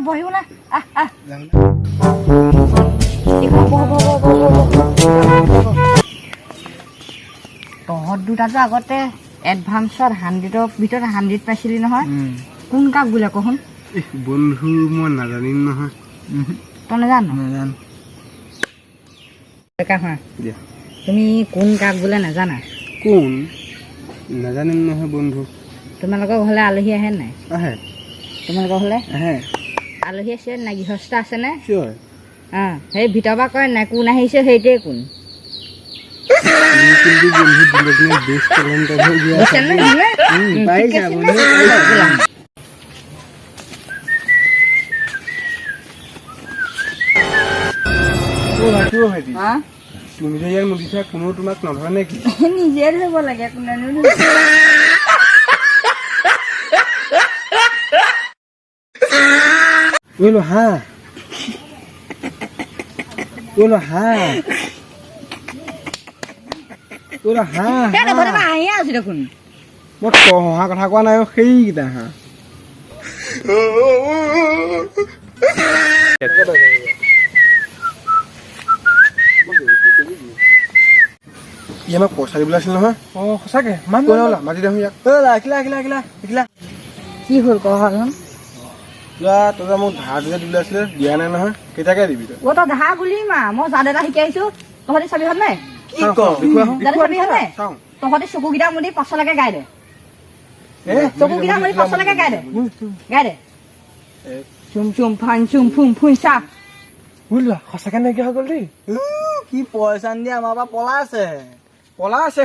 বহিও না যাওঁ না। তহঁত দুটাতো আগতে এডভান্সত 100ৰ ভিতৰত 100 পাইছিলি নহয় কোন কাক বোলে কচোন বন্ধু মই নাজানিম নহয় তই নাজানো নাজানো দিয়া তুমি কোন কাক বোলে নাজানা কোন নাজানিম নহয় বন্ধু তোমালোকৰ ঘৰলৈ আলহী আহে নাই আহে তোমালোকৰ ঘৰলৈ আহে আলহী আছে নাই গৃহস্থ আছেনে চিয়ৰ সেই ভিতৰৰ পৰা কয় নাই কোন আহিছে সেইটোৱে কোন কিন্তু বন্ধু দিনক দিনে বেষ্ট টেলেণ্ট হৈ গৈ আছে পাইছা বন্ধু তুমি যে ইয়াৰ মুদিছা কোনো তোমাক নধৰে নেকি নিজে ধৰিব লাগে কোনেনো ওলো হা ওলো হা ওলো হা আহিয়ে আছো দেখোন মই হহা কথা কোৱা নাই সেইকেইটা হা ই আমাক পইচা দিবলৈ আছিল নহয় সঁচাকে মাতি দেখোন ইয়াক আহিলা কি হ'ল কচোন তই যে মোক ধাৰ দুটা দিবলৈ আছিলে দিয়া নাই নহয় কেইটাকে দিবি তই তই ধাৰ গুলি মা মই যাদ এটা শিকাইছো তহঁতি চাবি হত নাই তহঁতি চকুকেইটা মুদি পাছলৈকে গাই দে চকুকেইটা মুদি পাছলৈকে গাই দে চুম চুম ফান চুম ফুম ফুন চা সঁচাকে নাইকিয়া হৈ গ'ল দেই কি পইচা নিদিয়ে আমাৰ পৰা পলাই আছে পলা আছে